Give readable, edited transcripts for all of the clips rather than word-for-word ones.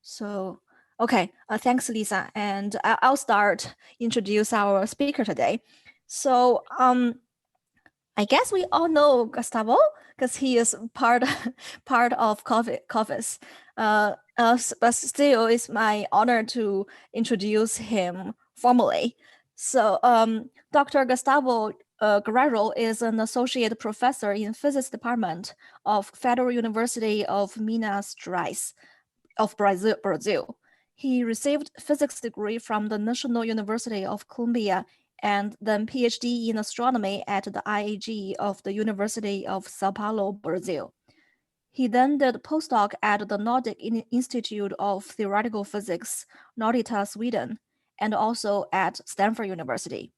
So, okay, thanks, Lisa. And I'll start introduce our speaker today. So, I guess we all know Gustavo because he is part of COFFIES. But still, it's my honor to introduce him formally. So, Dr. Gustavo Guerrero is an associate professor in physics department of Federal University of Minas Gerais of Brazil. He received physics degree from the National University of Colombia and then PhD in astronomy at the IAG of the University of Sao Paulo, Brazil. He then did postdoc at the Nordic Institute of Theoretical Physics, Nordica, Sweden, and also at Stanford University.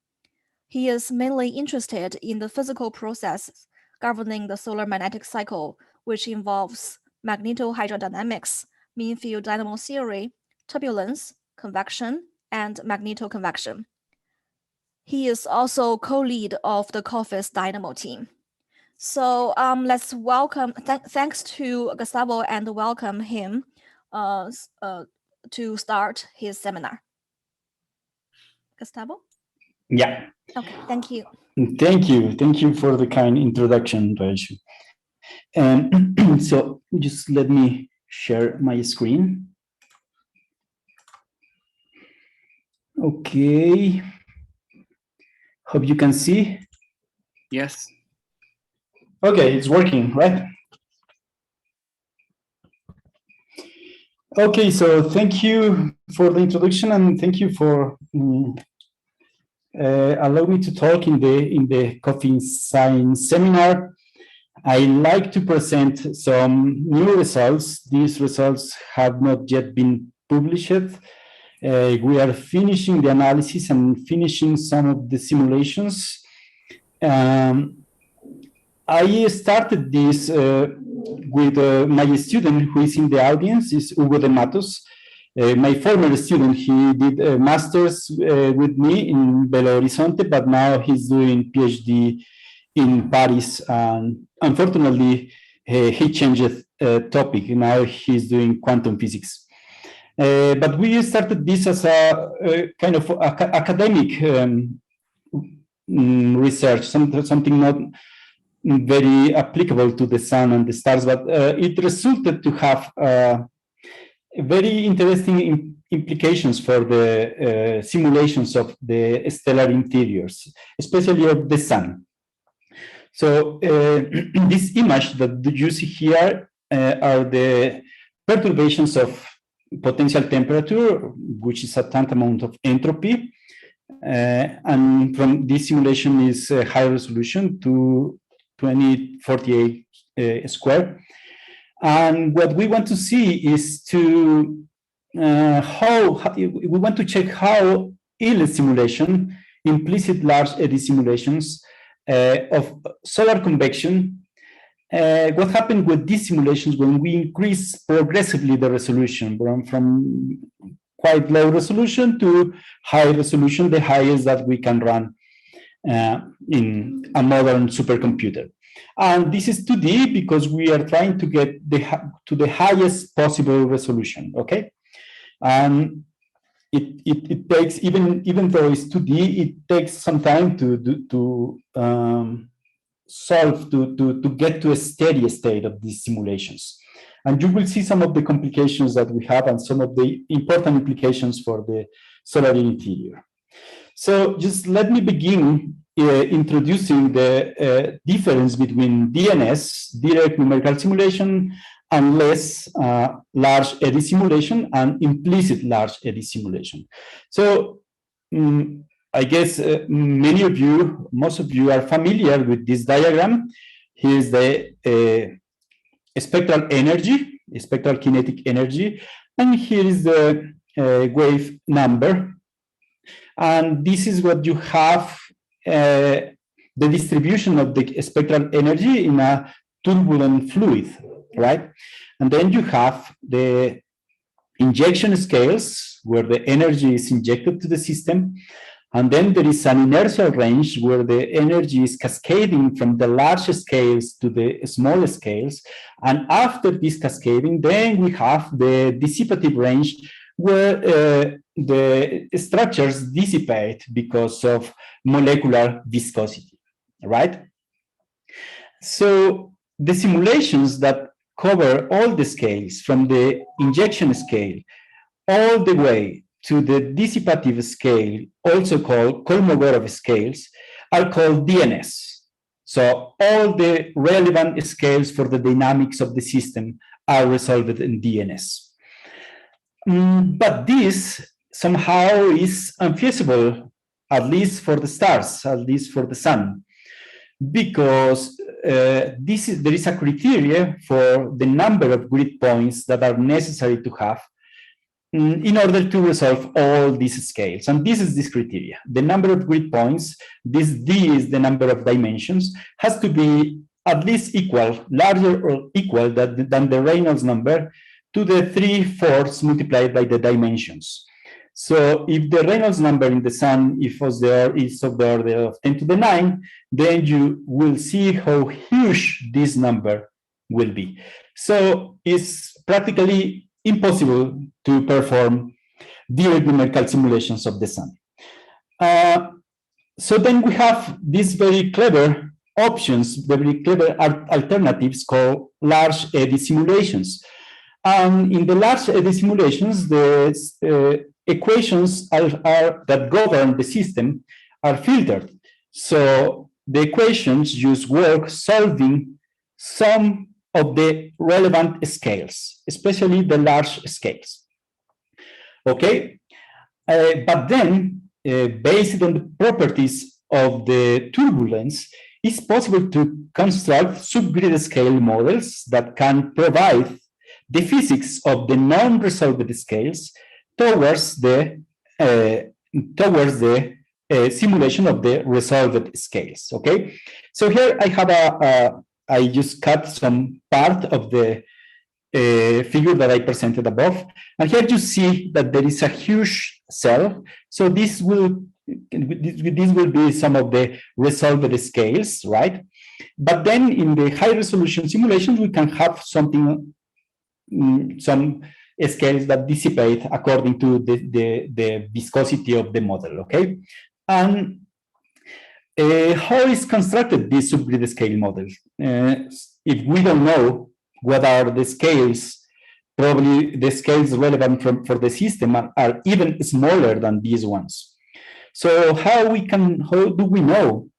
He is mainly interested in the physical processes governing the solar magnetic cycle, which involves magnetohydrodynamics, mean field dynamo theory, turbulence, convection, and magnetoconvection. He is also co-lead of the COFFIES Dynamo team. So let's welcome, thanks to Gustavo and welcome him to start his seminar. Gustavo? Yeah. Okay, thank you. Thank you. Thank you for the kind introduction, Raju. And so just let me share my screen. Okay. Hope you can see. Yes. Okay, it's working, right? Okay, so thank you for the introduction and thank you for allowing me to talk in the COFFIES Seminar. I like to present some new results. These results have not yet been published. We are finishing the analysis and finishing some of the simulations. I started this with my student who is in the audience, is Hugo de Matos. My former student, he did a master's with me in Belo Horizonte, but now he's doing PhD in Paris. And unfortunately, he changed topic. Now he's doing quantum physics. But we started this as a kind of academic research, something not very applicable to the sun and the stars, but it resulted to have very interesting implications for the simulations of the stellar interiors, especially of the sun. So this image that you see here are the perturbations of potential temperature, which is a tantamount of entropy. And from this simulation is high resolution to 2048 square. And what we want to see is to we want to check how ILE simulation, implicit large eddy simulations of solar convection, what happened with these simulations when we increase progressively the resolution from quite low resolution to high resolution, the highest that we can run in a modern supercomputer. And this is 2D because we are trying to get to the highest possible resolution, okay? It takes, even though it's 2D, it takes some time to solve, to get to a steady state of these simulations. And you will see some of the complications that we have and some of the important implications for the solar interior. So just let me begin introducing the difference between DNS, direct numerical simulation, and less large eddy simulation and implicit large eddy simulation. So I guess many of you, most of you are familiar with this diagram. Here's the spectral energy, spectral kinetic energy, and here is the wave number. And this is what you have, the distribution of the spectral energy in a turbulent fluid, right? And then you have the injection scales where the energy is injected to the system. And then there is an inertial range where the energy is cascading from the large scales to the small scales. And after this cascading, then we have the dissipative range where the structures dissipate because of molecular viscosity, right? So the simulations that cover all the scales from the injection scale all the way to the dissipative scale, also called Kolmogorov scales, are called DNS. So all the relevant scales for the dynamics of the system are resolved in DNS. But this somehow is unfeasible, at least for the stars, at least for the sun, because there is a criteria for the number of grid points that are necessary to have in order to resolve all these scales. And this is this criteria. The number of grid points, this D is the number of dimensions, has to be at least equal, larger or equal than the Reynolds number to the 3/4 multiplied by the dimensions. So if the Reynolds number in the sun is of the order of 10 to the 9, then you will see how huge this number will be. So it's practically impossible to perform direct numerical simulations of the sun. So then we have these very clever options, very clever alternatives called large eddy simulations. In the large eddy simulations, the equations that govern the system are filtered. So the equations just work solving some of the relevant scales, especially the large scales. Okay, but then based on the properties of the turbulence, it's possible to construct subgrid scale models that can provide the physics of the non-resolved scales towards the simulation of the resolved scales. Okay, so here I have I just cut some part of the figure that I presented above, and here you see that there is a huge cell. So this will be some of the resolved scales, right? But then in the high resolution simulations, we can have something, some scales that dissipate according to the viscosity of the model, okay? And how is constructed this subgrid scale model? If we don't know what are the scales, probably the scales relevant for the system are even smaller than these ones. So how do we know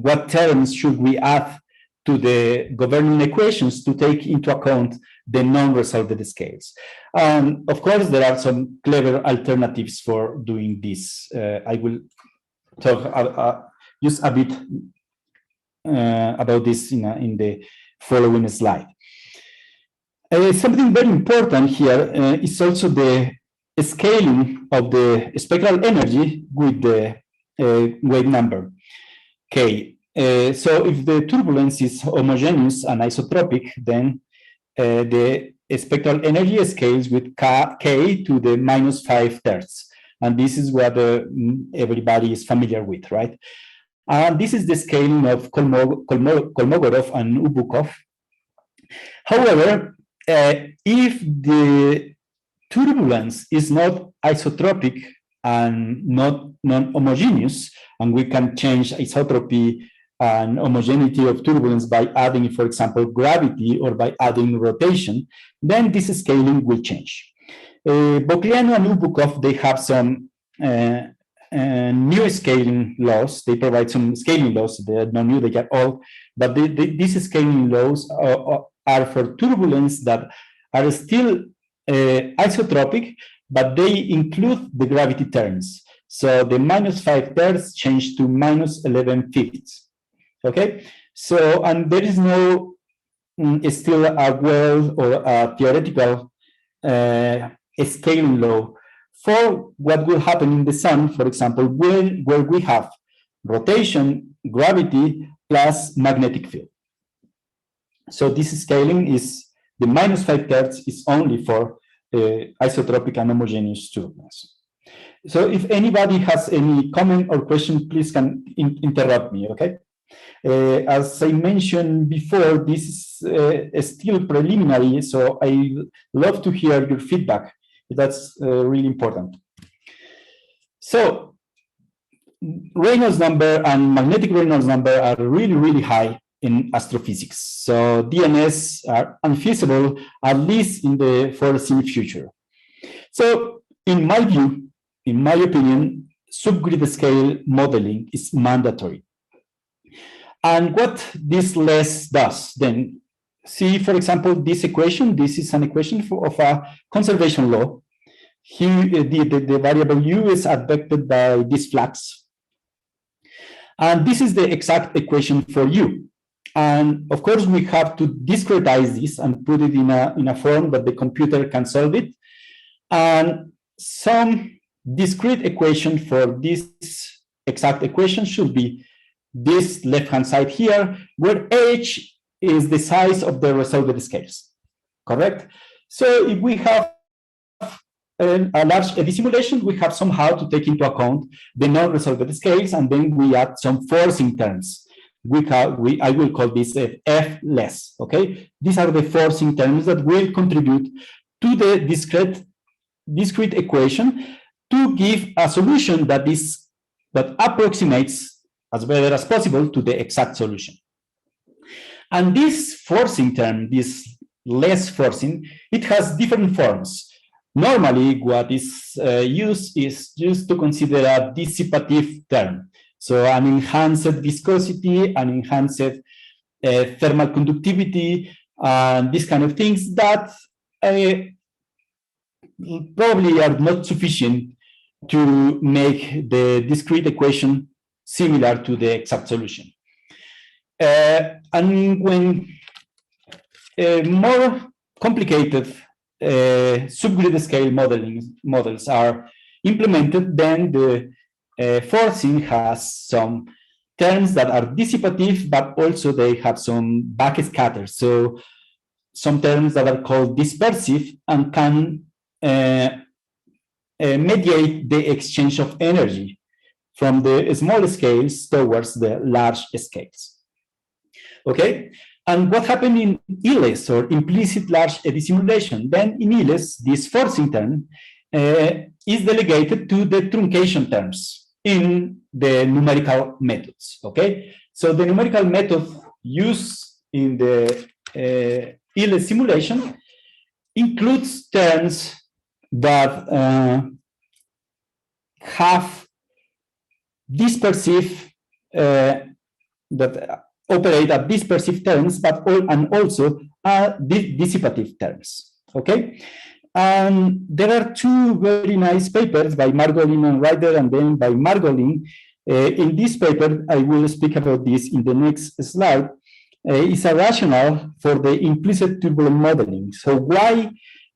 what terms should we add to the governing equations to take into account the non-resolved scales? Of course, there are some clever alternatives for doing this. I will talk just a bit about this in the following slide. Something very important here is also the scaling of the spectral energy with the wave number, K. So if the turbulence is homogeneous and isotropic, then the spectral energy scales with K to the -5/3. And this is what everybody is familiar with, right? And this is the scaling of Kolmogorov and Ubukov. However, if the turbulence is not isotropic and not non-homogeneous, and we can change isotropy and homogeneity of turbulence by adding, for example, gravity or by adding rotation, then this scaling will change. Bocliano and Ubukov, they have some new scaling laws. They provide some scaling laws. They are not new, they are old, but these scaling laws are for turbulence that are still isotropic, but they include the gravity terms. So the -5/3 change to -11/5. Okay, so, and there is no still a well or a theoretical scaling law for what will happen in the sun, for example, where we have rotation, gravity, plus magnetic field. So this scaling is, the -5/3 is only for isotropic and homogeneous turbulence. So if anybody has any comment or question, please can interrupt me, okay? As I mentioned before, this is still preliminary, so I love to hear your feedback. That's really important. So Reynolds number and magnetic Reynolds number are really, really high in astrophysics. So DNS are unfeasible, at least in the foreseen future. So in my view, in my opinion, subgrid scale modeling is mandatory. And what this less does, then see, for example, this equation. This is an equation of a conservation law. Here, the variable u is affected by these flags. And this is the exact equation for u. And of course, we have to discretize this and put it in a form that the computer can solve it. And some discrete equation for this exact equation should be this left-hand side here, where h is the size of the resolved scales, correct? So if we have a large Eddy simulation, we have somehow to take into account the non-resolved scales, and then we add some forcing terms. I will call this F less, okay? These are the forcing terms that will contribute to the discrete equation to give a solution that approximates as better as possible to the exact solution. And this forcing term, this less forcing, it has different forms. Normally, what is used is just to consider a dissipative term. So an enhanced viscosity, an enhanced thermal conductivity, and these kind of things that probably are not sufficient to make the discrete equation similar to the exact solution. And when more complicated subgrid scale models are implemented, then the forcing has some terms that are dissipative, but also they have some backscatter. So some terms that are called dispersive and can mediate the exchange of energy from the small scales towards the large scales. Okay, and what happened in ILES, or implicit large Eddy simulation? Then in ILES, this forcing term is delegated to the truncation terms in the numerical methods. Okay, so the numerical method used in the ILES simulation includes terms that have dispersive, that operate at dispersive terms, but also dissipative terms. Okay, and there are two very nice papers by Margolin and Ryder, and then by Margolin. In this paper, I will speak about this in the next slide. Is a rationale for the implicit turbulent modeling. So why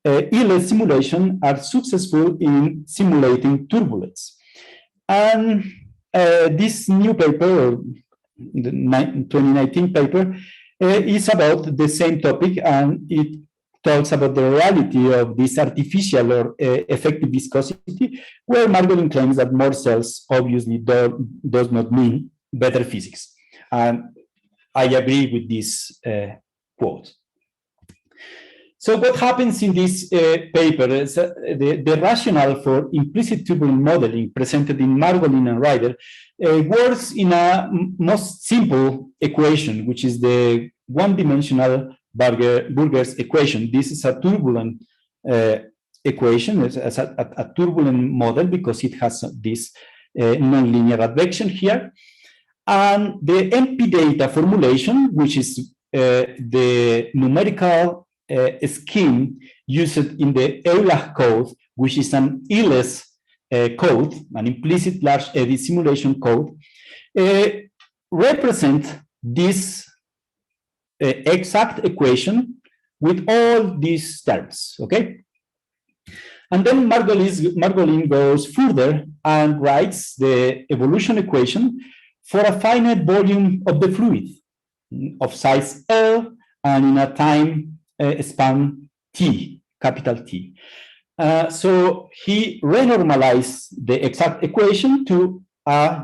ILES simulation are successful in simulating turbulence. And this new paper, the 2019 paper, is about the same topic, and it talks about the reality of this artificial or effective viscosity, where Margolin claims that more cells obviously does not mean better physics. And I agree with this quote. So what happens in this paper is the rationale for implicit turbulent modeling presented in Margolin and Ryder works in a most simple equation, which is the one-dimensional Burger's equation. This is a turbulent equation. It's a turbulent model because it has this nonlinear advection here. And the MP data formulation, which is the numerical scheme used in the EULAC code, which is an ILES code, an implicit large Eddy simulation code, represent this exact equation with all these terms, okay? And then Margolin goes further and writes the evolution equation for a finite volume of the fluid of size L and in a time span T, capital T. So he renormalized the exact equation to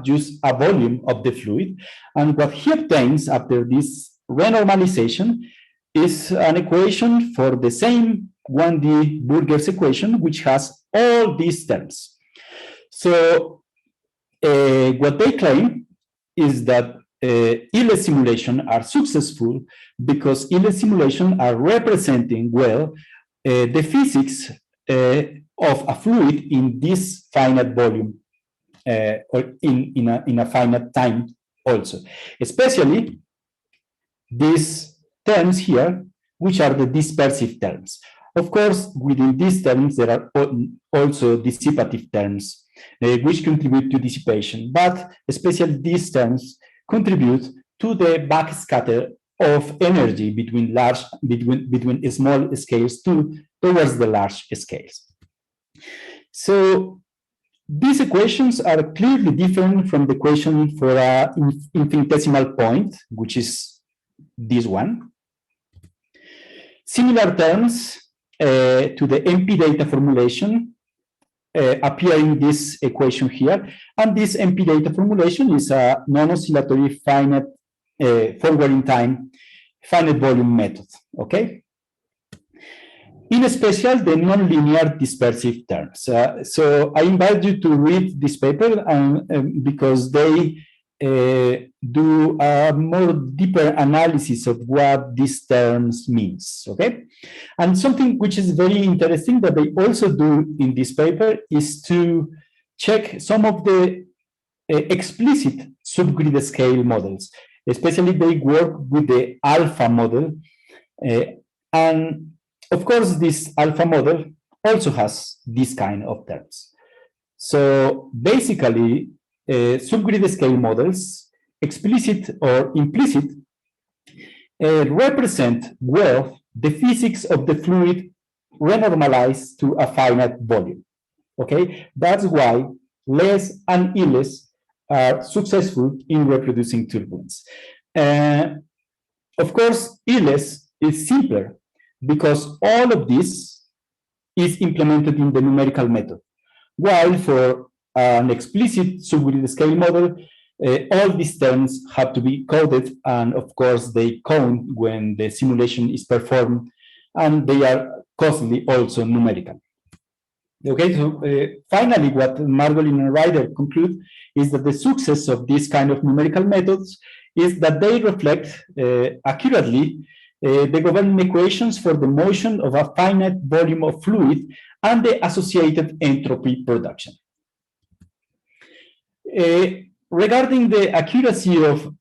just a volume of the fluid. And what he obtains after this renormalization is an equation for the same 1D Burger's equation, which has all these terms. So what they claim is that ILE simulations are successful because ILE simulations are representing well the physics of a fluid in this finite volume or in a finite time also, especially these terms here, which are the dispersive terms. Of course, within these terms, there are also dissipative terms, which contribute to dissipation, but especially these terms contribute to the backscatter of energy between small scales towards the large scales. So these equations are clearly different from the equation for an infinitesimal point, which is this one. Similar terms to the MP data formulation appear in this equation here, and this MP data formulation is a non-oscillatory finite forward in time finite volume method, okay? In special, the nonlinear dispersive terms. So I invite you to read this paper because they do a more deeper analysis of what these terms means, okay? And something which is very interesting that they also do in this paper is to check some of the explicit subgrid scale models. Especially they work with the alpha model. And of course, this alpha model also has this kind of terms. So basically, subgrid scale models, explicit or implicit, represent well the physics of the fluid renormalized to a finite volume. Okay, that's why LES and ILES are successful in reproducing turbulence. Of course, ILES is simpler because all of this is implemented in the numerical method, while for an explicit subgrid scale model, all these terms have to be coded, and of course they count when the simulation is performed, and they are costly also numerical. Okay, so finally, what Margolin and Ryder conclude is that the success of these kind of numerical methods is that they reflect accurately the governing equations for the motion of a finite volume of fluid and the associated entropy production. Regarding the accuracy of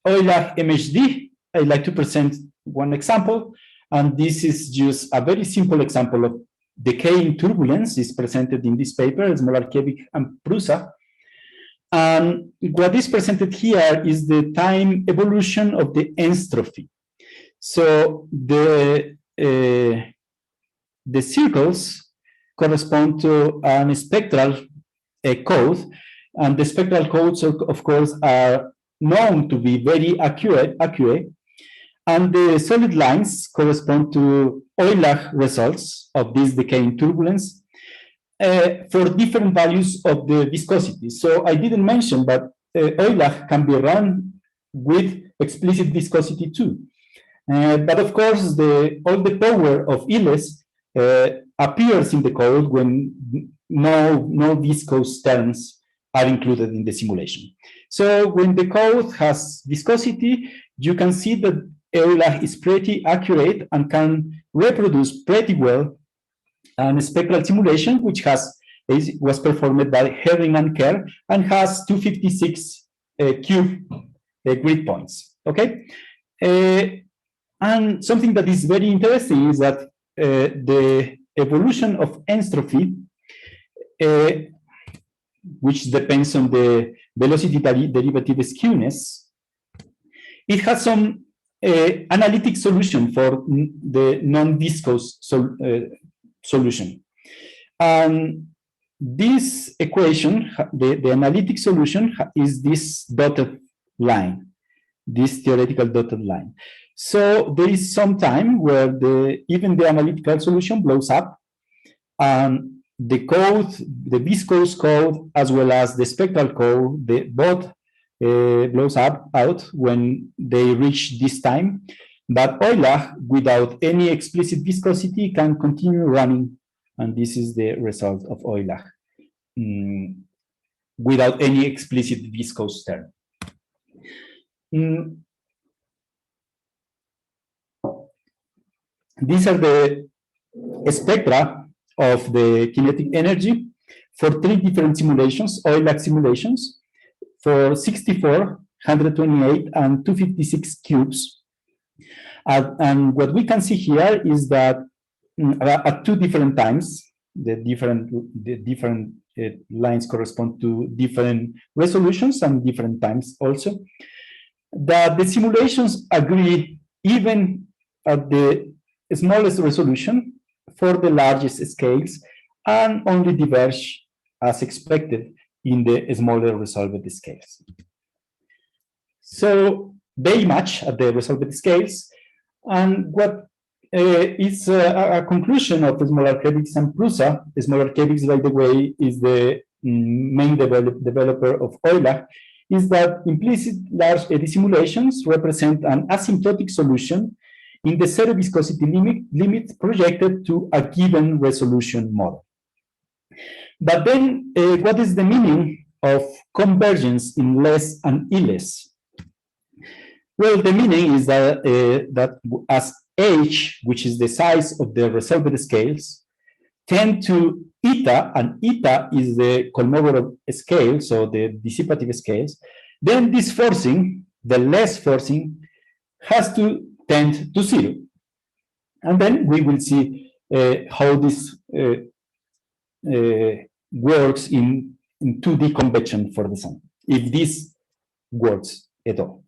Euler MHD, I'd like to present one example, and this is just a very simple example of decay in turbulence is presented in this paper, Smolarkiewicz and Prusa. And what is presented here is the time evolution of the entropy. So the circles correspond to a spectral code, and the spectral codes, of course, are known to be very accurate, and the solid lines correspond to Euler results of this decaying turbulence for different values of the viscosity. So I didn't mention, but Euler can be run with explicit viscosity too. But of course, all the power of ILES appears in the code when no viscous terms are included in the simulation. So when the code has viscosity, you can see that Euler is pretty accurate and can reproduce pretty well a spectral simulation, which was performed by Herring and Kerr and has 256 cube grid points. Okay, and something that is very interesting is that the evolution of entropy, which depends on the velocity derivative skewness, it has some analytic solution for the non-viscous solution. And this equation, the analytic solution is this dotted line, this theoretical dotted line. So there is some time where even the analytical solution blows up, And the code, the viscose code, as well as the spectral code, both blows out when they reach this time. But Euler, without any explicit viscosity, can continue running. And this is the result of Euler, without any explicit viscose term. These are the spectra of the kinetic energy for 3 different simulations, Euler simulations, for 64, 128, and 256 cubes. And what we can see here is that at 2 different times, the different lines correspond to different resolutions and different times also, that the simulations agree even at the smallest resolution for the largest scales and only diverge as expected in the smaller resolved scales. So they match at the resolved scales, and what is a conclusion of smaller Kevix and Prusa. Smaller Kevix, by the way, is the main developer of Euler, is that implicit large eddy simulations represent an asymptotic solution in the zero viscosity limit projected to a given resolution model. But then, what is the meaning of convergence in less and E-less? Well, the meaning is that, that as h, which is the size of the resolved scales, tend to eta, and eta is the Kolmogorov scale, so the dissipative scales, then this forcing, the less forcing, has to tend to 0. And then we will see how this works in 2D convection for the sun, if this works at all.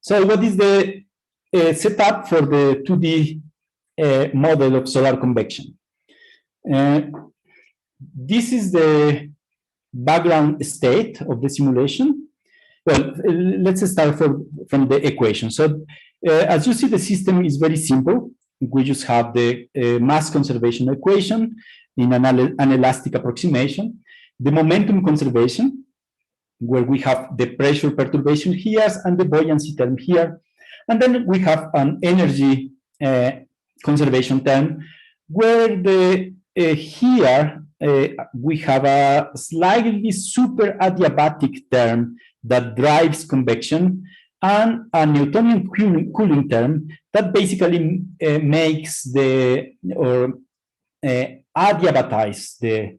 So what is the setup for the 2D model of solar convection? This is the background state of the simulation. Well, let's start from the equation. So as you see, the system is very simple. We just have the mass conservation equation in an elastic approximation, the momentum conservation, where we have the pressure perturbation here and the buoyancy term here. And then we have an energy conservation term, where the here we have a slightly super adiabatic term that drives convection, and a Newtonian cooling term that basically makes the, or adiabatize the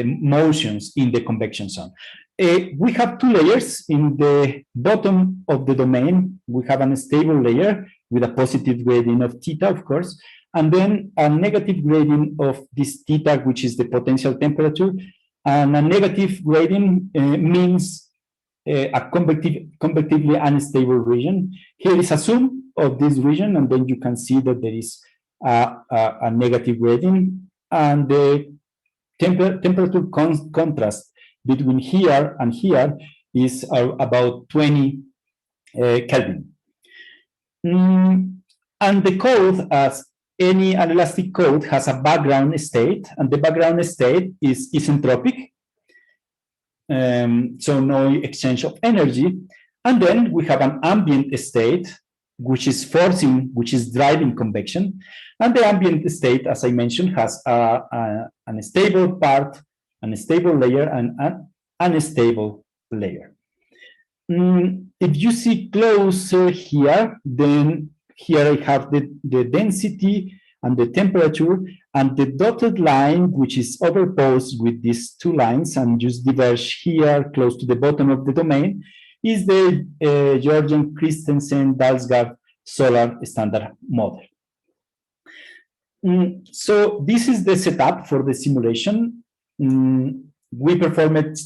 motions in the convection zone. We have 2 layers. In the bottom of the domain, we have a stable layer with a positive gradient of theta, of course, and then a negative gradient of this theta, which is the potential temperature, and a negative gradient means a convectively unstable region. Here is a zoom of this region, and then you can see that there is a negative gradient, and the temperature contrast between here and here is about 20 Kelvin. And the code, as any inelastic code, has a background state, and the background state is isentropic, so no exchange of energy. And then we have an ambient state, which is forcing, which is driving convection. And the ambient state, as I mentioned, has an stable part, an stable layer, and an unstable layer. If you see closer here, then here I have the density and the temperature, and the dotted line, which is overposed with these 2 lines and just diverge here close to the bottom of the domain, is the Georgian Christensen-Dalsgaard solar standard model. So this is the setup for the simulation. We performed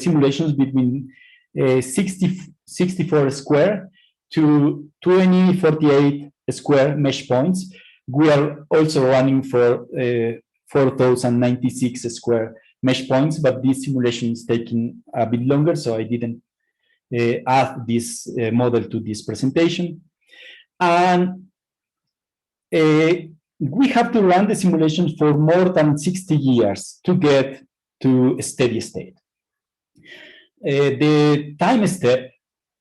simulations between 64 square to 2048 square mesh points. We are also running for 4096 square mesh points, but this simulation is taking a bit longer, so I didn't add this model to this presentation. And we have to run the simulation for more than 60 years to get to a steady state. The time step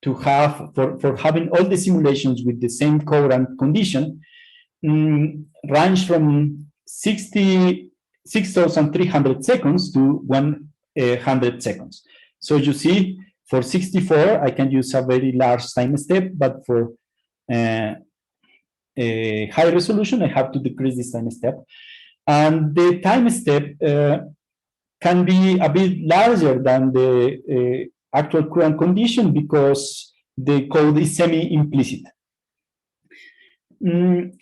to have for having all the simulations with the same code and condition range from 6,300 seconds to 100 seconds. So you see, for 64, I can use a very large time step, but for a high resolution, I have to decrease this time step. And the time step can be a bit larger than the actual current condition because the code is semi-implicit.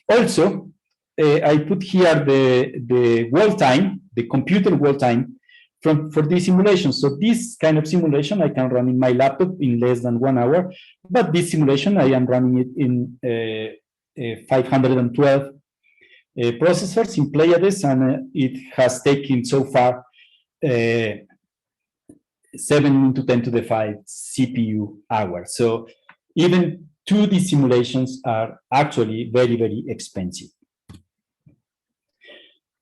Also, I put here the wall time, the computer wall time for this simulation. So this kind of simulation I can run in my laptop in less than 1 hour, but this simulation I am running it in 512 processors in Pleiades, and it has taken so far 7 to 10 to the 5 CPU hours. So even 2D simulations are actually very, very expensive.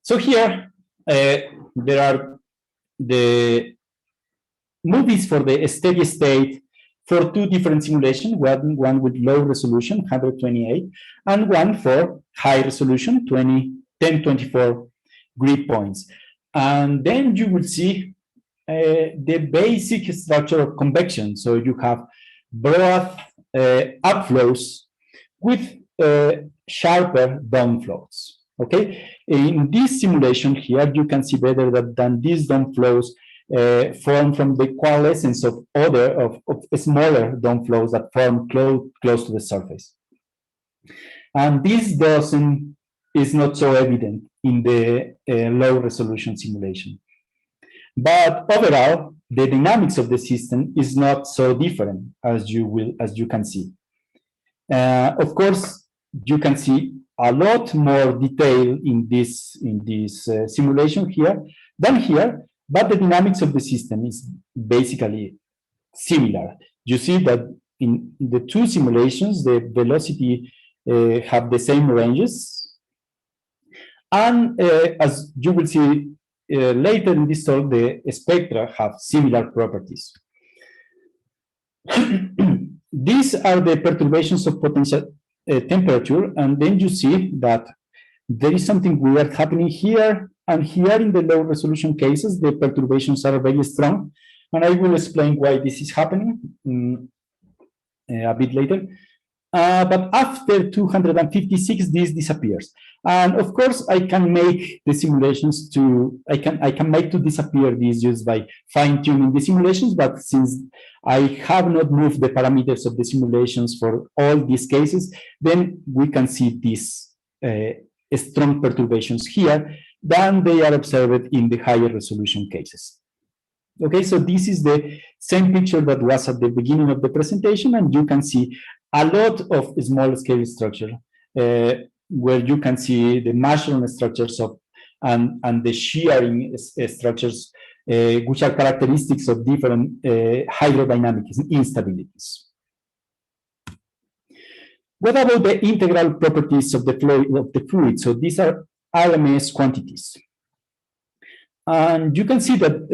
So here there are the movies for the steady state for 2 different simulations, one with low resolution, 128, and one for high resolution, 1024 grid points. And then you will see the basic structure of convection. So you have broad upflows with sharper downflows. Okay, in this simulation here, you can see better than these downflows form from the coalescence of smaller downflows that form close to the surface. And this is not so evident in the low resolution simulation. But overall, the dynamics of the system is not so different as you can see. Of course, you can see a lot more detail in this simulation here than here, but the dynamics of the system is basically similar. You see that in the 2 simulations, the velocity have the same ranges, and as you will see later in this talk, the spectra have similar properties. These are the perturbations of potential temperature, and then you see that there is something weird happening here, and here in the low resolution cases, the perturbations are very strong, and I will explain why this is happening a bit later. But after 256, this disappears. And of course, I can make the simulations I can make to disappear this just by fine-tuning the simulations, but since I have not moved the parameters of the simulations for all these cases, then we can see these strong perturbations here than they are observed in the higher resolution cases. Okay, so this is the same picture that was at the beginning of the presentation, and you can see a lot of small scale structure where you can see the mushroom structures and the shearing structures, which are characteristics of different hydrodynamic instabilities. What about the integral properties of the fluid? So these are RMS quantities. And you can see that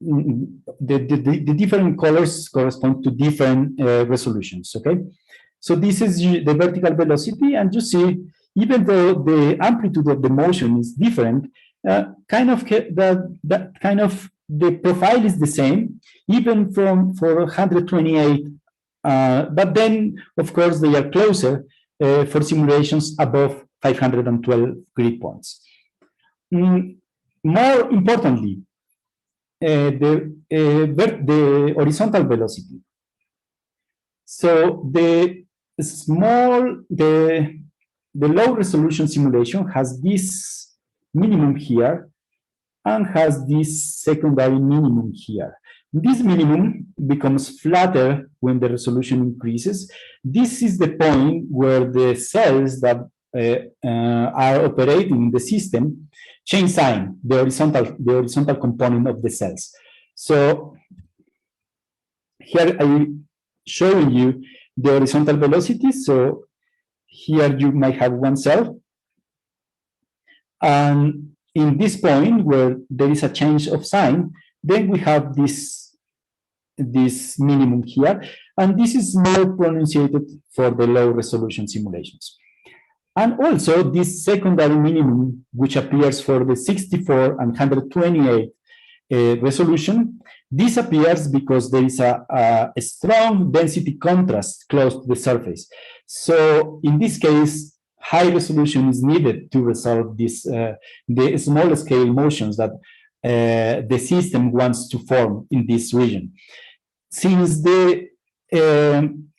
the different colors correspond to different resolutions, okay? So this is the vertical velocity, and you see, even though the amplitude of the motion is different, the profile is the same, even for 128, but then, of course, they are closer for simulations above 512 grid points. More importantly, the horizontal velocity. So the low resolution simulation has this minimum here and has this secondary minimum here. This minimum becomes flatter when the resolution increases. This is the point where the cells that are operating in the system change sign, the horizontal component of the cells. So here I'm showing you the horizontal velocity. So here you might have one cell, And in this point where there is a change of sign, then we have this minimum here, and this is more pronounced for the low resolution simulations. And also this secondary minimum, which appears for the 64 and 128 resolution, disappears because there is a strong density contrast close to the surface. So in this case, high resolution is needed to resolve this, the small scale motions that the system wants to form in this region. Since the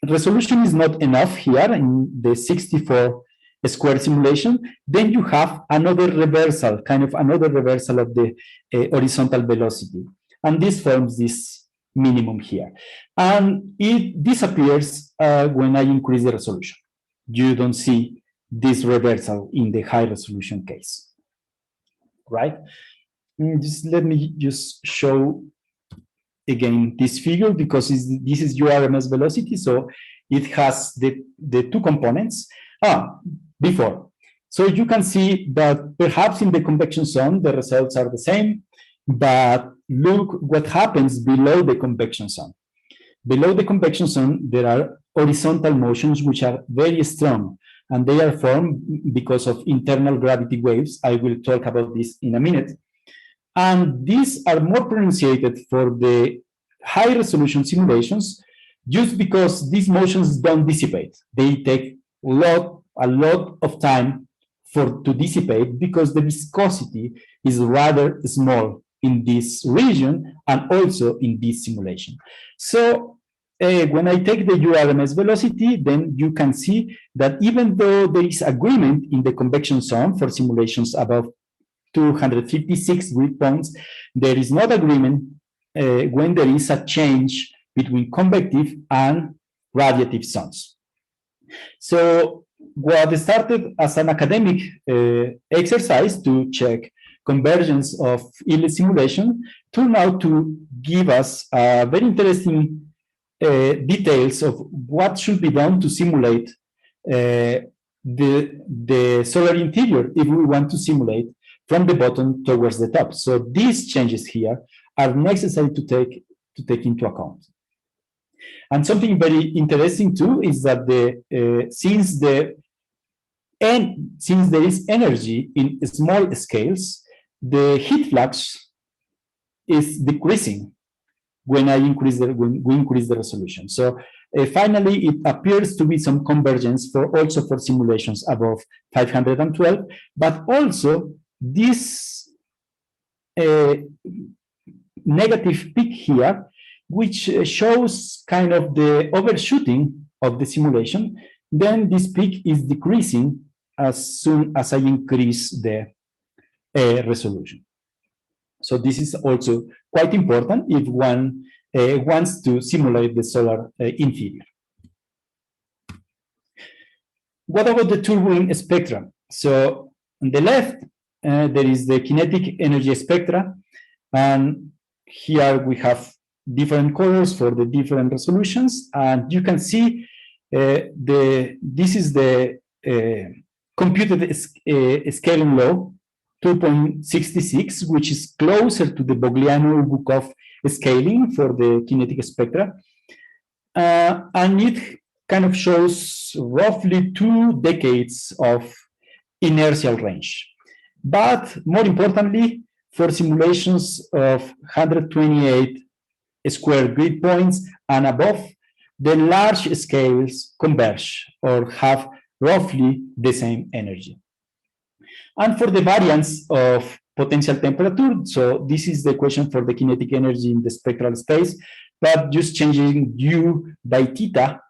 resolution is not enough here in the 64 square simulation, then you have another reversal, kind of another reversal of the horizontal velocity. And this forms this minimum here. And it disappears when I increase the resolution. You don't see this reversal in the high resolution case, right? Just let me just show again this figure, because this is URMS velocity, so it has the two components. Before. So you can see that perhaps in the convection zone, the results are the same, but look what happens below the convection zone. Below the convection zone, there are horizontal motions which are very strong, and they are formed because of internal gravity waves. I will talk about this in a minute. And these are more pronounced for the high resolution simulations, just because these motions don't dissipate. They take a lot of time to dissipate, because the viscosity is rather small in this region and also in this simulation. So when I take the URMS velocity, then you can see that even though there is agreement in the convection zone for simulations above 256 grid points, there is not agreement when there is a change between convective and radiative zones. So what started as an academic exercise to check convergence of inlet simulation turned out to give us very interesting details of what should be done to simulate the solar interior if we want to simulate from the bottom towards the top. So these changes here are necessary to take into account. And something very interesting too is that since there is energy in small scales, the heat flux is decreasing when we increase the resolution. So finally, it appears to be some convergence also for simulations above 512, but also this negative peak here, which shows kind of the overshooting of the simulation, then this peak is decreasing as soon as I increase the resolution. So this is also quite important if one wants to simulate the solar interior. What about the turbulent spectrum? So on the left, there is the kinetic energy spectra, and here we have different colors for the different resolutions, and you can see this is the computed scaling law 2.66, which is closer to the Bogliano-Bukov scaling for the kinetic spectra, and it kind of shows roughly 2 decades of inertial range. But more importantly, for simulations of 128 square grid points and above, the large scales converge or have roughly the same energy. And for the variance of potential temperature, so this is the equation for the kinetic energy in the spectral space, but just changing U by theta,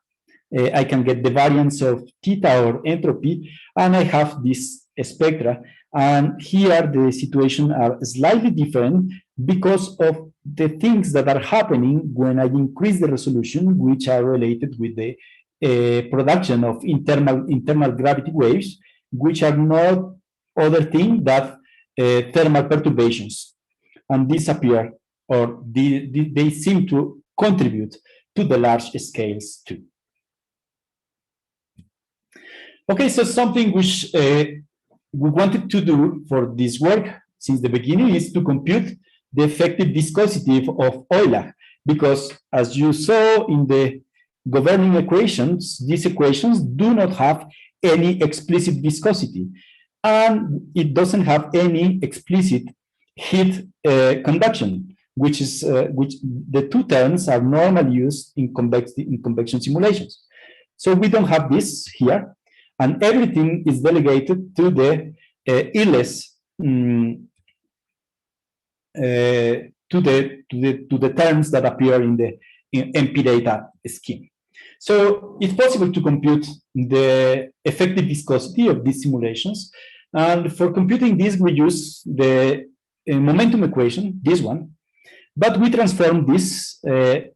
I can get the variance of theta or entropy, and I have this spectra. And here the situation are slightly different because of the things that are happening when I increase the resolution, which are related with the production of internal gravity waves, which are not other thing that thermal perturbations, and these appear, or they seem to contribute to the large scales too. Okay, so something which we wanted to do for this work since the beginning is to compute the effective viscosity of Euler, because as you saw in the governing equations, these equations do not have any explicit viscosity, and it doesn't have any explicit heat conduction, which the two terms are normally used in convection simulations. So we don't have this here, and everything is delegated to the ILES, to the terms that appear in the MP data scheme. So it's possible to compute the effective viscosity of these simulations, and for computing this we use the momentum equation, this one, but we transform this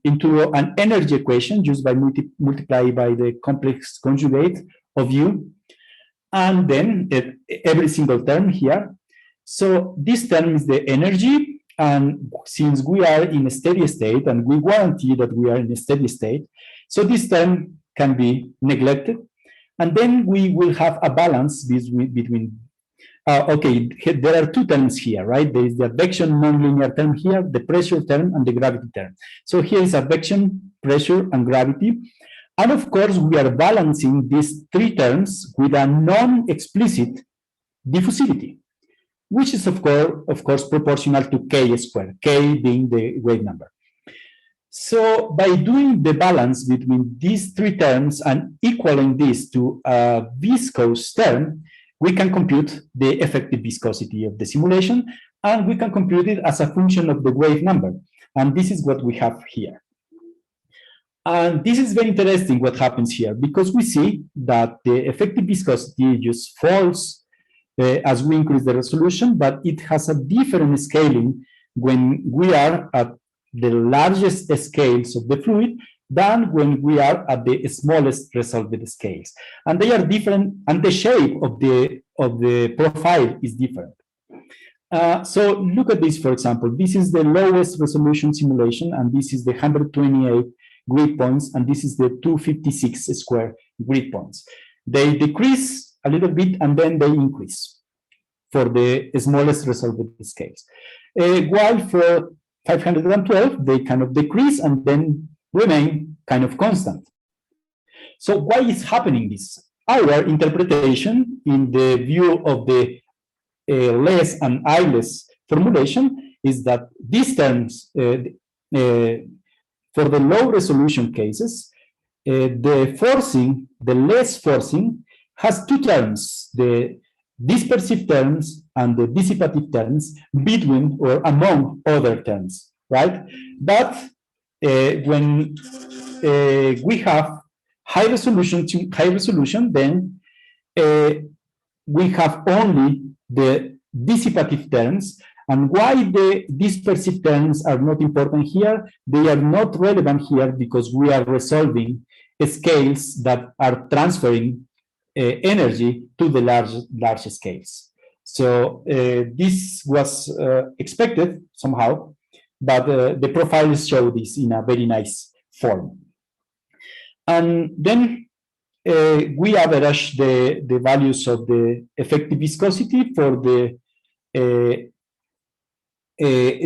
into an energy equation just by multiply by the complex conjugate of U, and then every single term here. So this term is the energy, and since we are in a steady state, and we guarantee that we are in a steady state, so this term can be neglected, and then we will have a balance between okay, there are two terms here, right? There is the advection nonlinear term here, the pressure term, and the gravity term. So here is advection, pressure, and gravity. And of course, we are balancing these three terms with a non-explicit diffusivity, which is of course proportional to k squared, k being the wave number. So by doing the balance between these three terms and equaling this to a viscous term, we can compute the effective viscosity of the simulation, and we can compute it as a function of the wave number. And this is what we have here. And this is very interesting what happens here, because we see that the effective viscosity just falls as we increase the resolution, but it has a different scaling when we are at the largest scales of the fluid than when we are at the smallest resolved scales. And they are different, and the shape of the profile is different. So look at this, for example. This is the lowest resolution simulation, and this is the 128 grid points, and this is the 256 square grid points. They decrease a little bit, and then they increase for the smallest resolved scales. While for 512, they kind of decrease and then remain kind of constant. So why is happening this? Our interpretation in the view of the less and I-less formulation is that these terms, for the low resolution cases, the less forcing has two terms, the dispersive terms and the dissipative terms between or among other terms, right? But when we have high resolution, then we have only the dissipative terms. And why the dispersive terms are not important here? They are not relevant here because we are resolving scales that are transferring energy to the large scales. So this was expected somehow, but the profiles show this in a very nice form. And then we average the values of the effective viscosity for the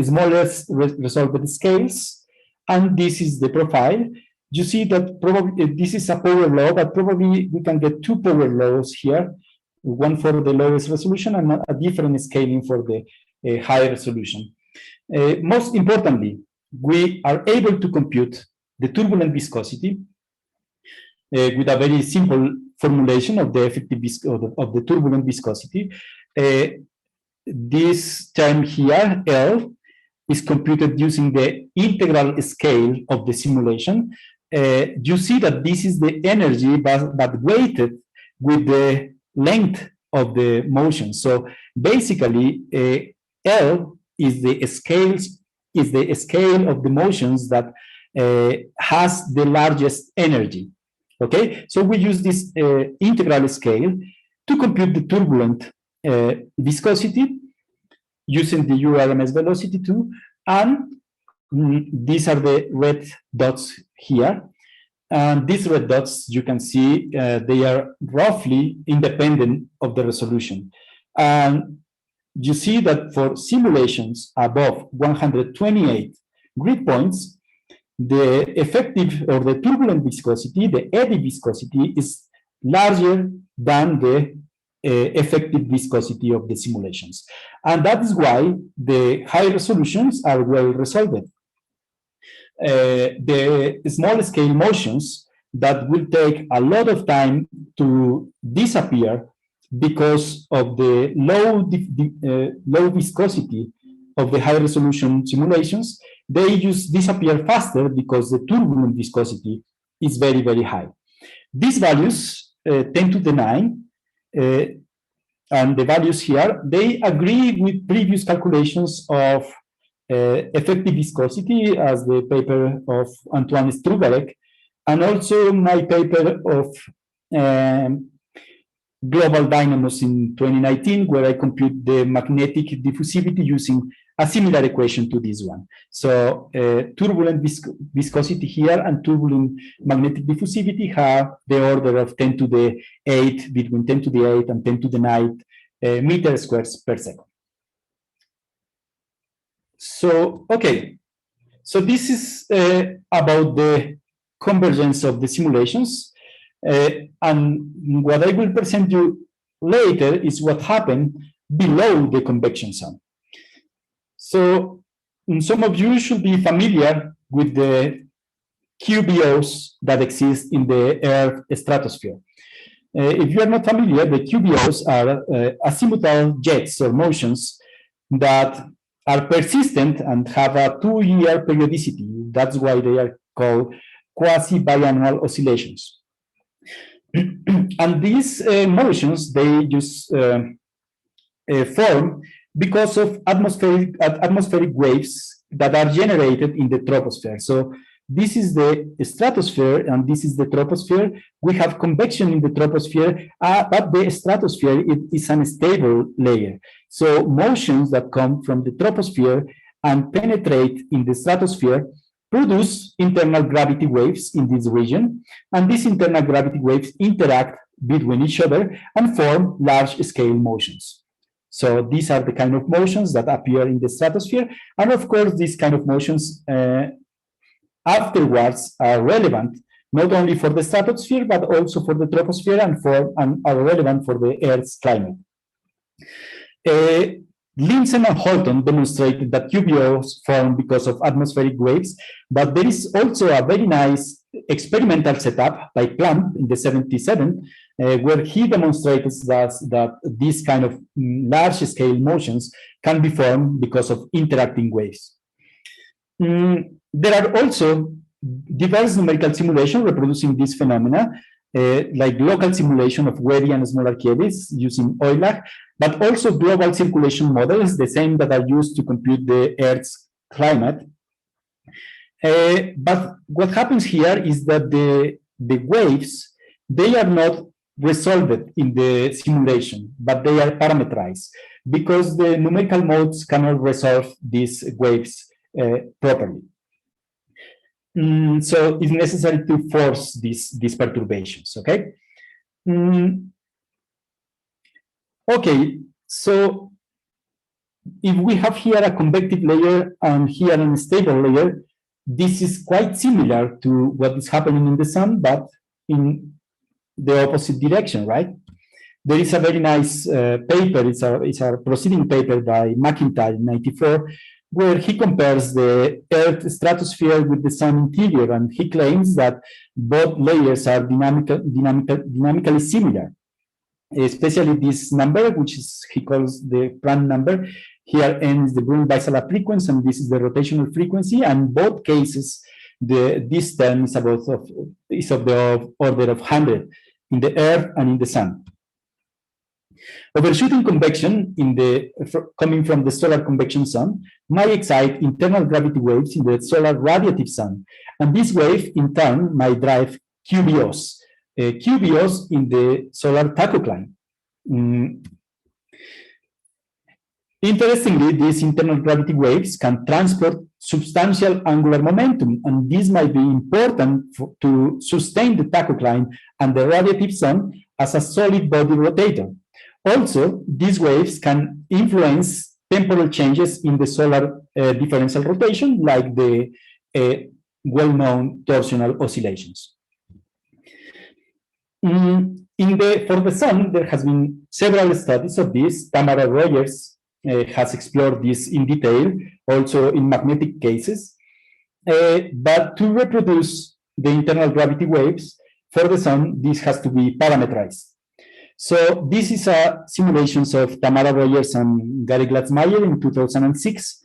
smallest resolved scales, and this is the profile. You see that probably this is a power law, but probably we can get two power laws here, one for the lowest resolution and a different scaling for the higher resolution. Most importantly, we are able to compute the turbulent viscosity with a very simple formulation of the effective of the turbulent viscosity. This term here, L, is computed using the integral scale of the simulation. You see that this is the energy, but weighted with the length of the motion. So basically, L is the scale of the motions that has the largest energy. Okay, so we use this integral scale to compute the turbulent viscosity using the URMS velocity too, and these are the red dots here. And these red dots, you can see, they are roughly independent of the resolution. And you see that for simulations above 128 grid points, the effective or the turbulent viscosity, the eddy viscosity, is larger than the effective viscosity of the simulations. And that is why the high resolutions are well resolved. The small scale motions that will take a lot of time to disappear because of the low viscosity of the high resolution simulations, they just disappear faster because the turbulent viscosity is very, very high. These values, 10 to the 9, and the values here, they agree with previous calculations of effective viscosity, as the paper of Antoine Strugarek, and also my paper of global dynamos in 2019, where I compute the magnetic diffusivity using a similar equation to this one. So turbulent viscosity here and turbulent magnetic diffusivity have the order of 10 to the 8, between 10 to the 8 and 10 to the 9 meters squares per second. So, okay. So this is about the convergence of the simulations. And what I will present you later is what happened below the convection zone. So some of you should be familiar with the QBOs that exist in the Earth stratosphere. If you are not familiar, the QBOs are azimuthal jets or motions that are persistent and have a 2-year periodicity. That's why they are called quasi-biannual oscillations. And these motions, they just form because of atmospheric waves that are generated in the troposphere. So this is the stratosphere and this is the troposphere. We have convection in the troposphere, but the stratosphere is an unstable layer. So motions that come from the troposphere and penetrate in the stratosphere produce internal gravity waves in this region, and these internal gravity waves interact between each other and form large-scale motions. So these are the kind of motions that appear in the stratosphere, and of course these kind of motions afterwards are relevant not only for the stratosphere but also for the troposphere and are relevant for the Earth's climate. Lindzen and Holton demonstrated that QBOs form because of atmospheric waves, but there is also a very nice experimental setup by Plumb in the 77, where he demonstrated that these kind of large-scale motions can be formed because of interacting waves. There are also diverse numerical simulations reproducing these phenomena, like local simulation of wavy and small Archimedes using Euler, but also global circulation models, the same that are used to compute the Earth's climate. But what happens here is that the waves, they are not resolved in the simulation, but they are parameterized because the numerical modes cannot resolve these waves properly. So it's necessary to force these perturbations, okay? Okay, so if we have here a convective layer and here an unstable layer, this is quite similar to what is happening in the sun, but in the opposite direction, right? There is a very nice paper, it's a proceeding paper by McIntyre in '94, where he compares the Earth stratosphere with the sun interior, and he claims that both layers are dynamically similar, especially this number, which is he calls the Planck number. Here ends the Brun-Weisela frequency, and this is the rotational frequency. And both cases, this term is of the order of 100 in the Earth and in the sun. Overshooting convection coming from the solar convection zone might excite internal gravity waves in the solar radiative zone, and this wave in turn might drive QBOs, QBOs in the solar tachocline. Interestingly, these internal gravity waves can transport substantial angular momentum, and this might be important to sustain the tachocline and the radiative zone as a solid body rotator. Also, these waves can influence temporal changes in the solar differential rotation, like the well-known torsional oscillations. For the sun, there has been several studies of this. Tamara Rogers has explored this in detail, also in magnetic cases. But to reproduce the internal gravity waves for the sun, this has to be parameterized. So this is a simulations of Tamara Rogers and Gary Glatzmeyer in 2006.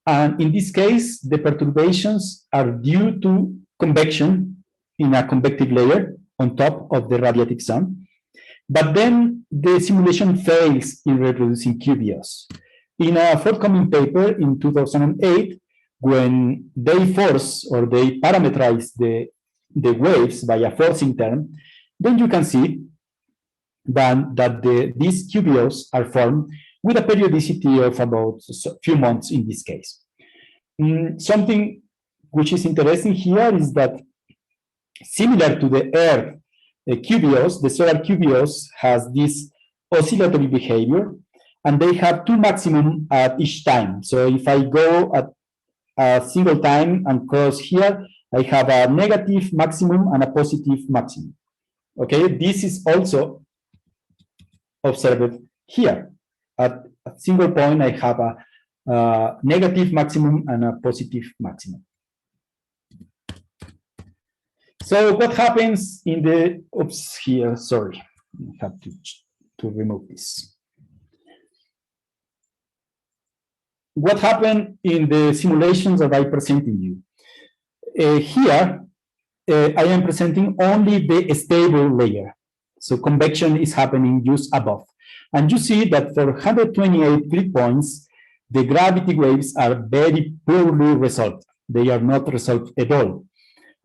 And in this case, the perturbations are due to convection in a convective layer on top of the radiative sun. But then the simulation fails in reproducing QBOs. In a forthcoming paper in 2008, when they force or they parameterize the waves by a forcing term, then you can see that these QBOs are formed with a periodicity of about a few months in this case. Something which is interesting here is that similar to the Earth QBOs, the solar QBOs has this oscillatory behavior, and they have two maximum at each time. So if I go at a single time and cross here, I have a negative maximum and a positive maximum. Okay, this is also observed here. At a single point, I have a negative maximum and a positive maximum. So what happens in the, oops, here, sorry, I have to remove this. What happened in the simulations that I presented you? Here, I am presenting only the stable layer. So convection is happening just above. And you see that for 128 grid points, the gravity waves are very poorly resolved. They are not resolved at all.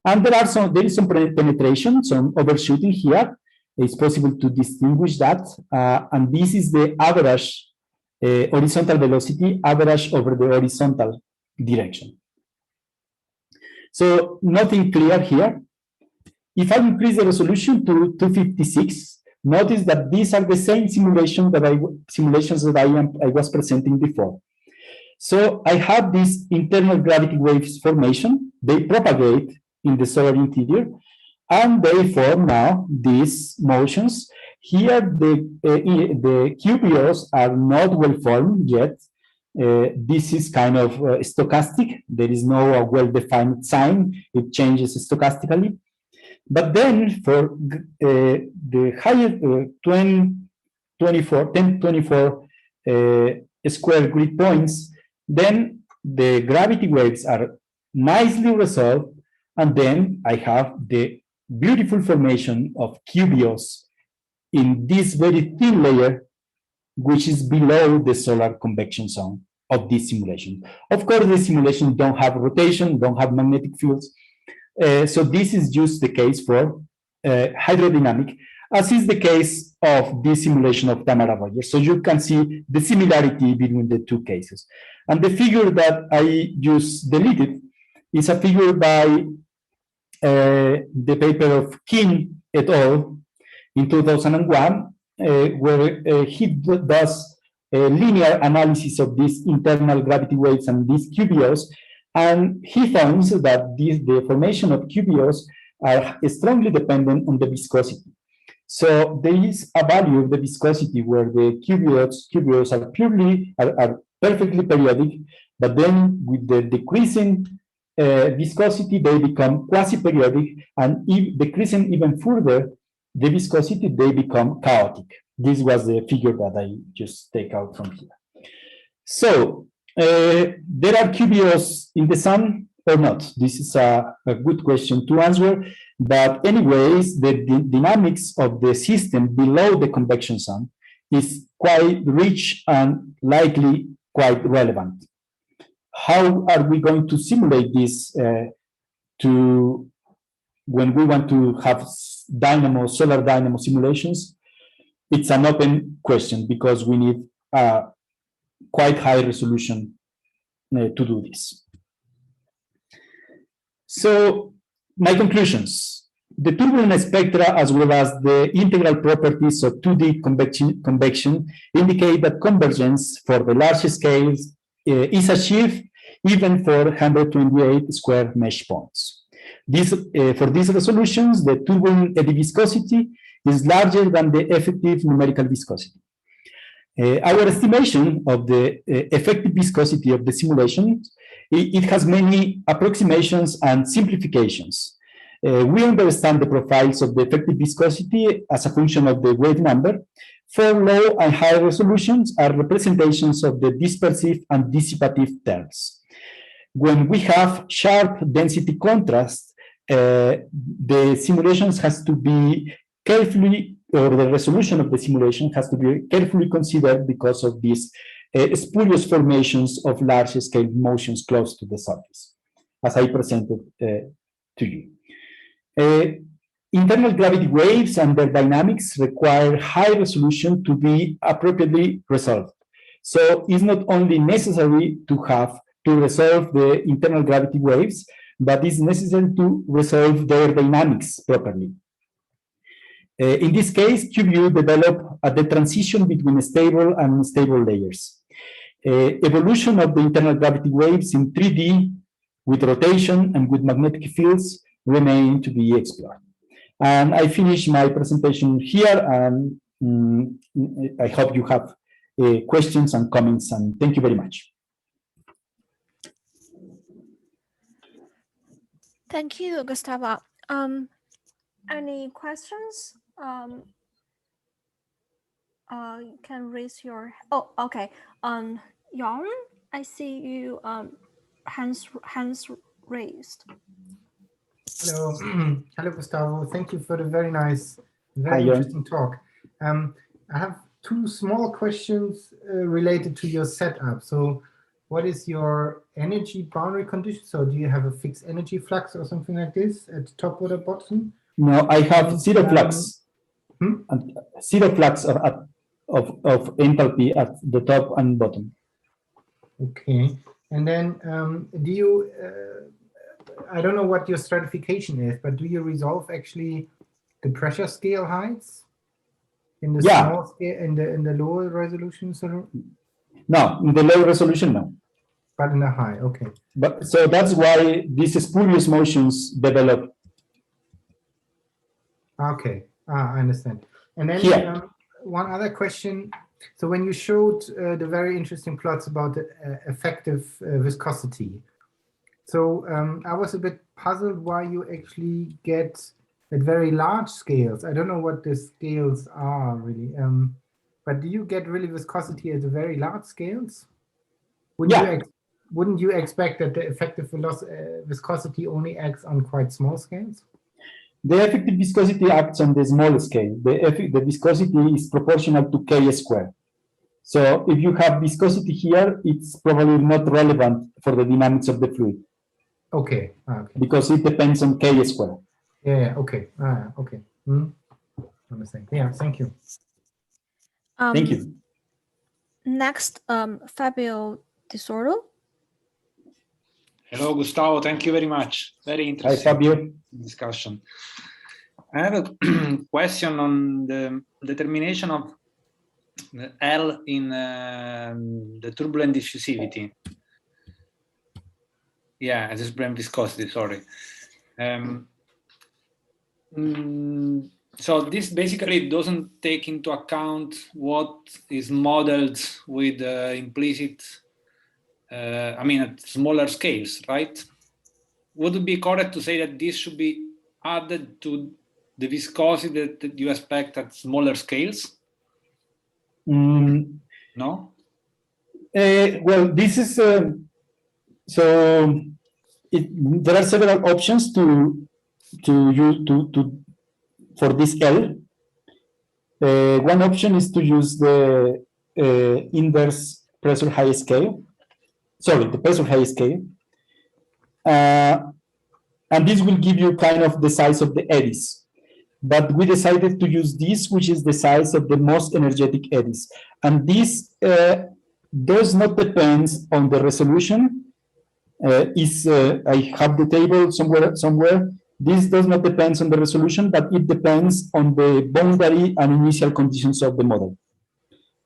And there is some penetration, some overshooting here. It's possible to distinguish that. And this is the average horizontal velocity, average over the horizontal direction. So nothing clear here. If I increase the resolution to 256, notice that these are the same simulations that I was presenting before. So I have this internal gravity waves formation. They propagate in the solar interior, and they form now these motions. Here, the QPOs are not well formed yet. This is kind of stochastic. There is no well-defined sign. It changes stochastically. But then for the higher 1024 square grid points, then the gravity waves are nicely resolved, and then I have the beautiful formation of QBOs in this very thin layer, which is below the solar convection zone of this simulation. Of course, the simulation don't have rotation, don't have magnetic fields. So this is just the case for hydrodynamic, as is the case of this simulation of Tamara Rogers. So you can see the similarity between the two cases. And the figure that I just deleted is a figure by the paper of Kim et al. In 2001, where he does a linear analysis of these internal gravity waves and these QBOs, and he finds that the formation of QBOs are strongly dependent on the viscosity. So there is a value of the viscosity where the QBOs are perfectly periodic, but then with the decreasing viscosity, they become quasi-periodic, and if decreasing even further the viscosity, they become chaotic. This was the figure that I just take out from here. So there are QBOs in the sun or not? This is a good question to answer. But anyways, the dynamics of the system below the convection zone is quite rich and likely quite relevant. How are we going to simulate this when we want to have solar dynamo simulations? It's an open question because we need quite high resolution to do this. So my conclusions. the turbulent spectra, as well as the integral properties of 2D convection, indicate that convergence for the large scales is achieved even for 128 square mesh points. For these resolutions, the turbulent eddy viscosity is larger than the effective numerical viscosity. Our estimation of the effective viscosity of the simulation, it has many approximations and simplifications. We understand the profiles of the effective viscosity as a function of the wave number. For low and high resolutions are representations of the dispersive and dissipative terms. When we have sharp density contrast, the simulations has to be carefully, or the resolution of the simulation has to be carefully considered because of these spurious formations of large-scale motions close to the surface, as I presented to you. Internal gravity waves and their dynamics require high resolution to be appropriately resolved. So it's not only necessary to resolve the internal gravity waves, but it's necessary to resolve their dynamics properly. In this case, QView developed at the transition between stable and unstable layers. Evolution of the internal gravity waves in 3D with rotation and with magnetic fields remain to be explored. And I finish my presentation here, and I hope you have questions and comments, and thank you very much. Thank you, Gustavo. Any questions? You can raise your, oh, okay. Jan, I see you hands raised. Hello, hello, Gustavo. Thank you for the very nice, very interesting talk. I have two small questions related to your setup. So, what is your energy boundary condition? So, do you have a fixed energy flux or something like this at the top or the bottom? No, I have zero flux. Zero flux of enthalpy at the top and bottom. Okay, and then do you? I don't know what your stratification is, but do you resolve actually the pressure scale heights in the small scale, in the lower resolution? No, in the low resolution, no. But in the high, okay. But so that's why these spurious motions develop. Okay, I understand. And then one other question. So when you showed the very interesting plots about the effective viscosity, so I was a bit puzzled why you actually get at very large scales. I don't know what the scales are really, but do you get really viscosity at the very large scales? Wouldn't you expect that the effective viscosity only acts on quite small scales? The effective viscosity acts on the small scale. The viscosity is proportional to K squared. So if you have viscosity here, it's probably not relevant for the dynamics of the fluid. Okay. Because it depends on K squared. Yeah. Okay. Okay. Understand. Yeah. Thank you. Thank you. Next, Fabio Di Sordo. Hello, Gustavo. Thank you very much. Very interesting. Hi, Fabio. Discussion. I have a question on the determination of the L in the turbulent diffusivity. Yeah, this turbulent viscosity, sorry. So this basically doesn't take into account what is modeled with implicit, I mean, at smaller scales, right? Would it be correct to say that this should be added to the viscosity that you expect at smaller scales? No? Well, this is, there are several options for this L. One option is to use the inverse pressure high scale. Sorry, the pressure high scale. And this will give you kind of the size of the eddies. But we decided to use this, which is the size of the most energetic eddies. And this does not depend on the resolution. I have the table somewhere. This does not depend on the resolution, but it depends on the boundary and initial conditions of the model.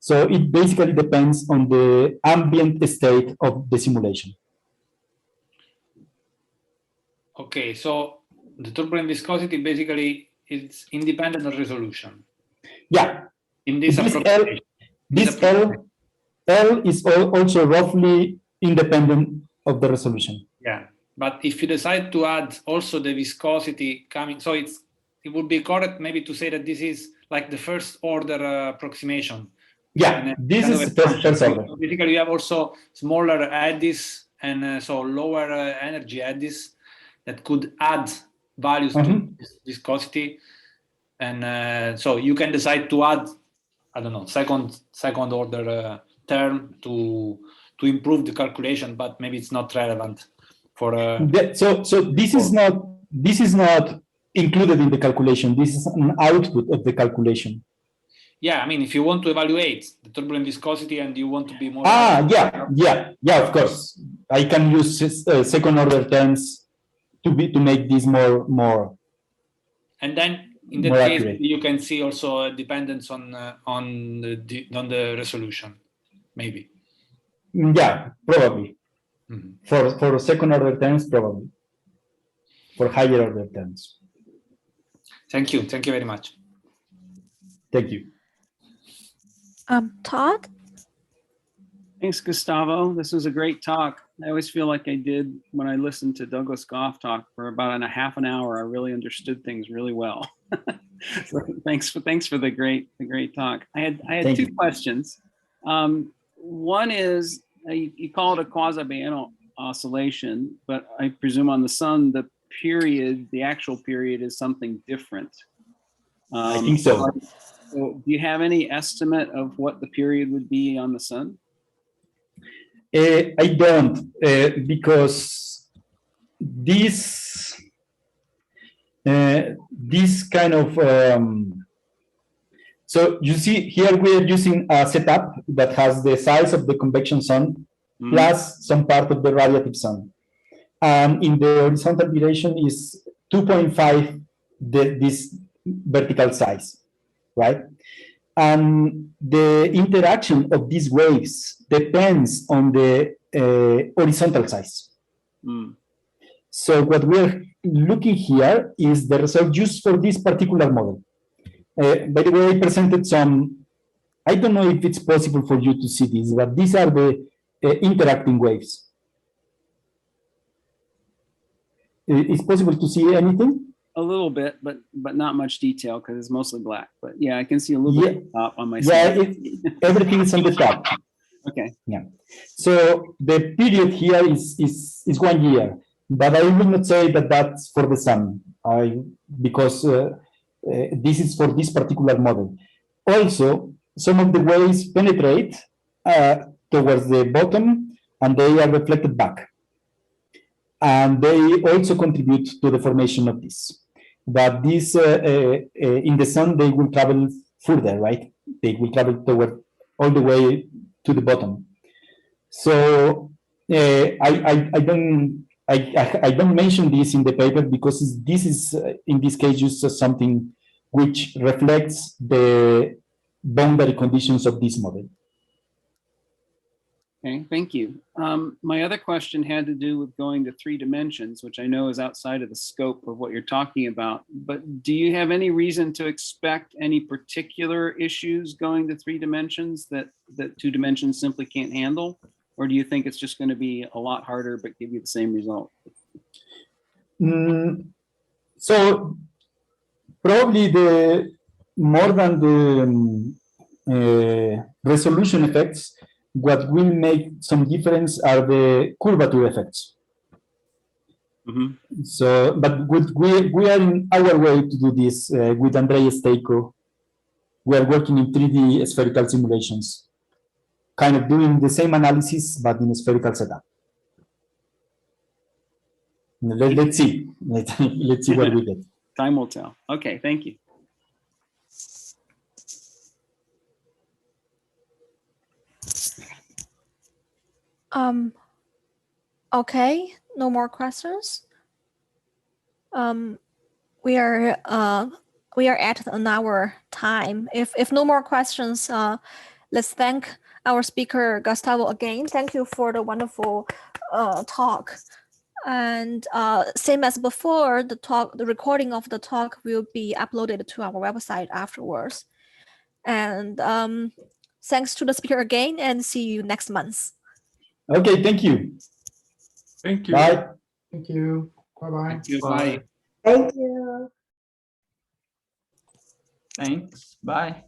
So it basically depends on the ambient state of the simulation. Okay, so the turbulent viscosity basically is independent of resolution. Yeah. In this approximation. L is also roughly independent of the resolution. Yeah, but if you decide to add also the viscosity coming, so it would be correct maybe to say that this is like the first order approximation. Yeah, this is first order. So basically, you have also smaller eddies and so lower energy eddies that could add values to viscosity, and so you can decide to add, I don't know, second order term to improve the calculation, but maybe it's not relevant for. So this is not included in the calculation. This is an output of the calculation. Yeah, I mean, if you want to evaluate the turbulent viscosity and you want to be more. Yeah, of course. I can use second order terms to make this more. And then in that case, accurate. You can see also a dependence on the resolution, maybe. Yeah, probably. For second order terms, probably. For higher order terms. Thank you. Thank you very much. Thank you. Todd? Thanks, Gustavo. This was a great talk. I always feel like I did when I listened to Douglas Goff talk for about half an hour. I really understood things really well. So thanks for the great talk. I had two questions. One is you call it a quasi-Bayesian oscillation, but I presume on the sun the actual period is something different. I think so. So do you have any estimate of what the period would be on the sun? I don't, because this kind of so you see here we are using a setup that has the size of the convection sun plus some part of the radiative sun, and in the horizontal duration is 2.5 this vertical size, right? And the interaction of these waves depends on the horizontal size. So what we're looking here is the result used for this particular model. By the way, I presented some, I don't know if it's possible for you to see this, but these are the interacting waves. Is possible to see anything? A little bit, but not much detail because it's mostly black. But yeah, I can see a little bit of the top on my screen. Yeah, everything is on the top. Okay. Yeah. So the period here is 1 year, but I will not say that that's for the sun, because this is for this particular model. Also, some of the waves penetrate towards the bottom, and they are reflected back. And they also contribute to the formation of this. But this, in the sun, they will travel further, right? They will travel toward all the way to the bottom. So I don't mention this in the paper because this is in this case just something which reflects the boundary conditions of this model. Okay, thank you. My other question had to do with going to 3 dimensions, which I know is outside of the scope of what you're talking about. But do you have any reason to expect any particular issues going to 3 dimensions that 2 dimensions simply can't handle? Or do you think it's just going to be a lot harder but give you the same result? So probably more than the resolution effects, what will make some difference are the curvature effects. So, but we are in our way to do this with Andrei Steiko. We are working in 3D spherical simulations, kind of doing the same analysis, but in a spherical setup. Let's see. Let's see what we get. Time will tell. Okay, thank you. Okay, no more questions. we are at an hour time. If no more questions, let's thank our speaker Gustavo again. Thank you for the wonderful talk. And same as before, the recording of the talk will be uploaded to our website afterwards. And thanks to the speaker again, and see you next month. Okay, thank you. Thank you. Bye. Thank you. Bye-bye. Thank you. Bye. Bye. Thank you. Thanks. Bye.